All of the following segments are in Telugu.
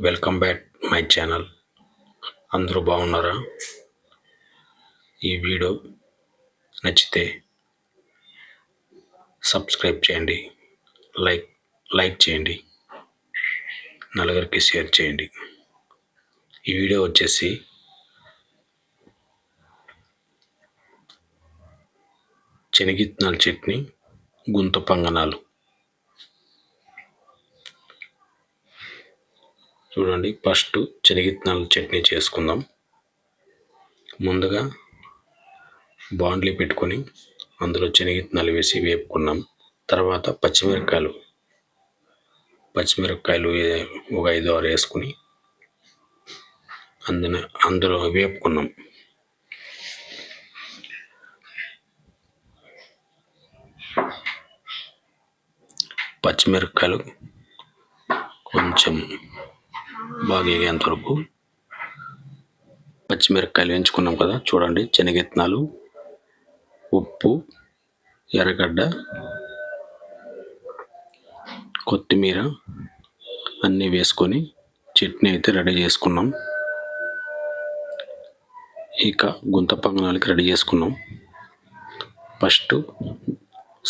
Welcome back my channel. అందరూ బాగున్నారా? ఈ వీడియో నచ్చితే సబ్స్క్రైబ్ చేయండి, లైక్ చేయండి, నలుగురికి షేర్ చేయండి. ఈ వీడియో వచ్చేసి శనగిత్తనాల చట్నీ, గుంత పొంగనాలు. చూడండి, ఫస్ట్ శనగిత్తనాల చట్నీ చేసుకుందాం. ముందుగా బాండ్లీ పెట్టుకొని అందులో శనగిత్తనాలు వేసి వేపుకున్నాం. తర్వాత పచ్చిమిరపకాయలు ఒక 5-6 వేసుకుని అందులో వేపుకున్నాం. పచ్చిమిరపకాయలు కొంచెం బాగా వేగేంత వరకు పచ్చిమిరపకాయలు వేయించుకున్నాం కదా. చూడండి, శనగిత్తనాలు, ఉప్పు, ఎర్రగడ్డ, కొత్తిమీర అన్నీ వేసుకొని చట్నీ అయితే రెడీ చేసుకున్నాం. ఇక గుంత పొంగనాలకి రెడీ చేసుకున్నాం. ఫస్ట్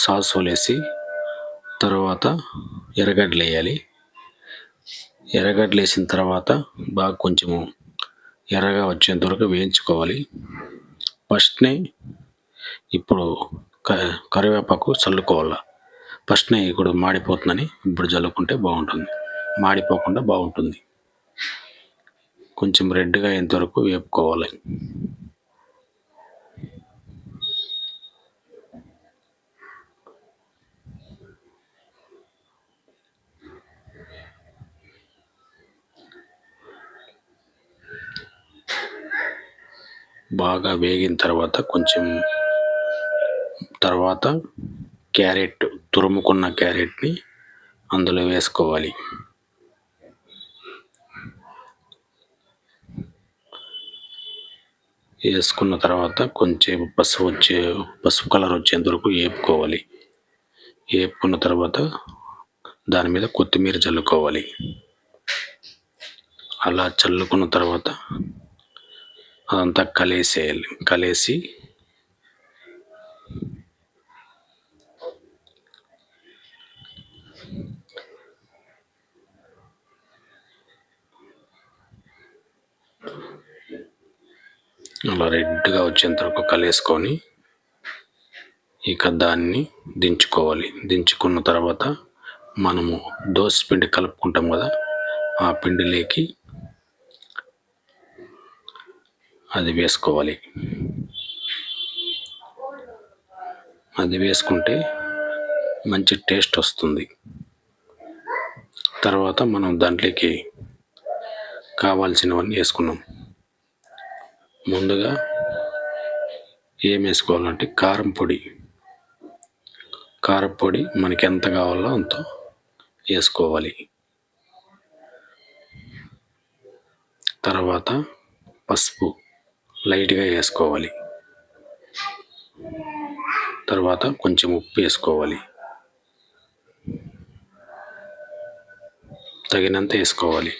సాస్ వేసి తర్వాత ఎర్రగడ్డలు వేయాలి. ఎర్రగడ్డలు వేసిన తర్వాత బాగా కొంచెము ఎర్రగా వచ్చేంత వరకు వేయించుకోవాలి. ఫస్ట్నే ఇప్పుడు కరివేపాకు చల్లుకోవాలి. ఫస్ట్నే ఇప్పుడు మాడిపోతుందని ఇప్పుడు చల్లుకుంటే బాగుంటుంది, మాడిపోకుండా బాగుంటుంది. కొంచెం రెడ్గా అయ్యేంత వరకు వేపుకోవాలి. బాగా వేగిన తర్వాత తురుముకున్న క్యారెట్ని అందులో వేసుకోవాలి. వేసుకున్న తర్వాత కొంచెం పసుపు కలర్ వచ్చేంత వరకు వేపుకోవాలి. వేపుకున్న తర్వాత దాని మీద కొత్తిమీర చల్లుకోవాలి. అలా చల్లుకున్న తర్వాత అదంతా కలిసి అలా రెడ్గా వచ్చేంత వరకు కలిసుకొని ఇక దాన్ని దించుకోవాలి. దించుకున్న తర్వాత మనము దోశ పిండి కలుపుకుంటాం కదా, ఆ పిండిలోకి అది వేసుకోవాలి. అది వేసుకుంటే మంచి టేస్ట్ వస్తుంది. తర్వాత మనం దాంట్లోకి కావాల్సినవన్నీ వేసుకున్నాం. ముందుగా ఏం వేసుకోవాలంటే కారం పొడి మనకి ఎంత కావాలో అంత వేసుకోవాలి. తర్వాత పసుపు లైట్గా వేసుకోవాలి. తర్వాత కొంచెం ఉప్పు వేసుకోవాలి, తగినంత వేసుకోవాలి.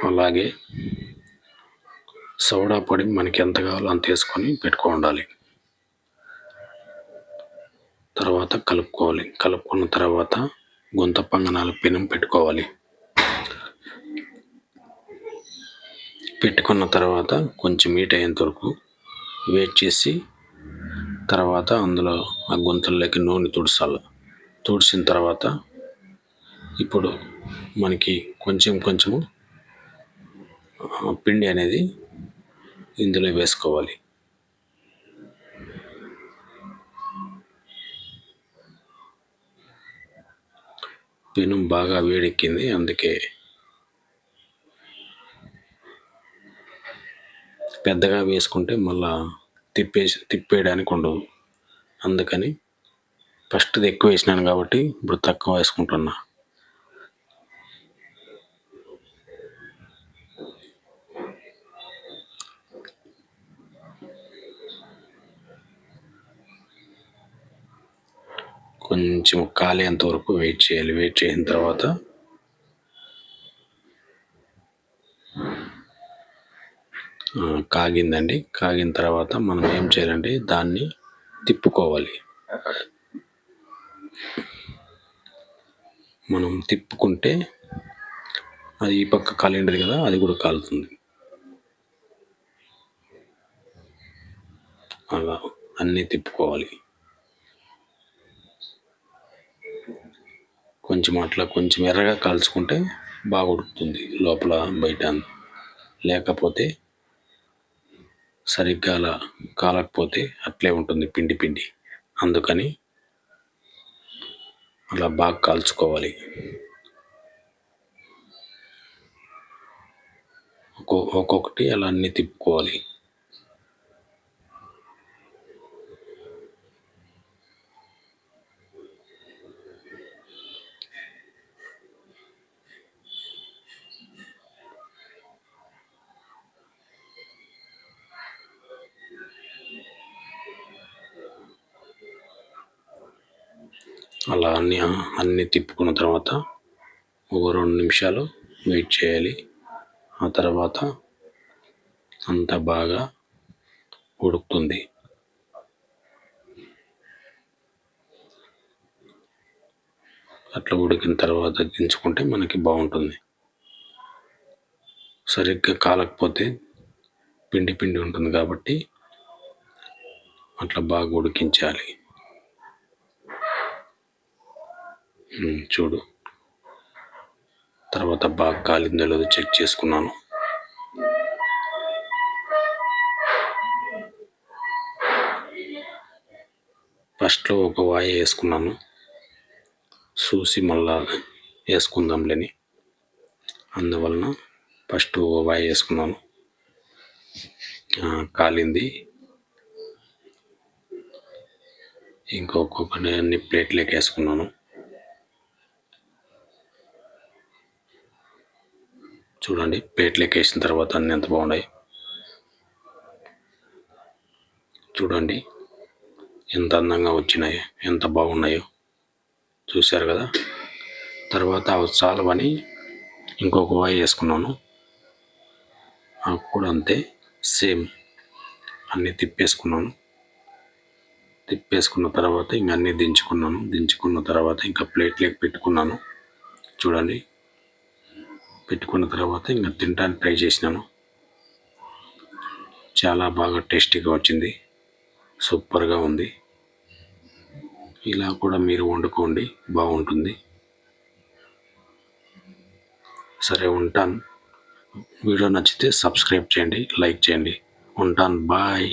అలాగే సోడా పొడి మనకి ఎంత కావాలో అంత వేసుకొని పెట్టుకోవాలి. తర్వాత కలుపుకున్న తర్వాత గుంత పొంగనాలు పెనం పెట్టుకోవాలి. పెట్టుకున్న తర్వాత కొంచెం హీట్ అయ్యేంత వరకు వెయిట్ చేసి తర్వాత అందులో ఆ గుంతల్లోకి నూనె తుడిసిన తర్వాత ఇప్పుడు మనకి కొంచెము పిండి అనేది ఇందులో వేసుకోవాలి. పెనం బాగా వేడెక్కింది, అందుకే పెద్దగా వేసుకుంటే మళ్ళా తిప్పేయడానికి ఉండదు. అందుకని ఫస్ట్ది ఎక్కువ వేసినాను కాబట్టి ఇప్పుడు తక్కువ వేసుకుంటున్నా. కొంచెం కాలేంత వరకు వెయిట్ చేయాలి. వెయిట్ చేసిన తర్వాత కాగిందండి. కాగిన తర్వాత మనం ఏం చేయాలంటే దాన్ని తిప్పుకోవాలి. మనం తిప్పుకుంటే అది ఈ పక్క కాలిండదు కదా, అది కూడా కాలుతుంది. అలా అన్నీ తిప్పుకోవాలి. కొంచెం ఎర్రగా కాల్చుకుంటే బాగా ఉడుకుతుంది లోపల బయట. లేకపోతే సరిగ్గా అలా కాలకపోతే అట్లే ఉంటుంది పిండి. అందుకని అలా బాగా కాల్చుకోవాలి. ఒక్కొక్కటి అలా అన్నీ తిప్పుకోవాలి. అలా అన్నీ తిప్పుకున్న తర్వాత ఒక 2 నిమిషాలు వెయిట్ చేయాలి. ఆ తర్వాత అంతా బాగా ఉడుకుతుంది. అట్లా ఉడికిన తర్వాత దించుకుంటే మనకి బాగుంటుంది. సరిగ్గా కాలకపోతే పిండి ఉంటుంది కాబట్టి అట్లా బాగా ఉడికించాలి. చూడు, తర్వాత బాగా కాలిందో లేదో చెక్ చేసుకున్నాను. ఫస్ట్లో ఒక వాయి వేసుకున్నాను, చూసి మళ్ళా వేసుకుందాంలేని. అందువలన ఫస్ట్ ఒక వాయి వేసుకున్నాను. కాలింది. ఇంకొకటి అన్ని ప్లేట్లోకి వేసుకున్నాను. చూడండి, ప్లేట్లోకి వేసిన తర్వాత అన్నీ ఎంత బాగున్నాయి. చూడండి ఎంత అందంగా వచ్చినాయో, ఎంత బాగున్నాయో. చూశారు కదా. తర్వాత అవి చాలవని ఇంకొక వాయి వేసుకున్నాను. అవి కూడా అంతే, సేమ్ అన్నీ తిప్పేసుకున్నాను. తిప్పేసుకున్న తర్వాత ఇంక అన్నీ దించుకున్నాను. దించుకున్న తర్వాత ఇంకా ప్లేట్లోకి పెట్టుకున్నాను. చూడండి, పెట్టుకున్న తర్వాత ఇంకా తినడానికి ట్రై చేసినాను. చాలా బాగా టేస్టీగా వచ్చింది, సూపర్గా ఉంది. ఇలా కూడా మీరు వండుకోండి, బాగుంటుంది. సరే, ఉంటాను. వీడియో నచ్చితే సబ్స్క్రైబ్ చేయండి, లైక్ చేయండి. ఉంటాను, బాయ్.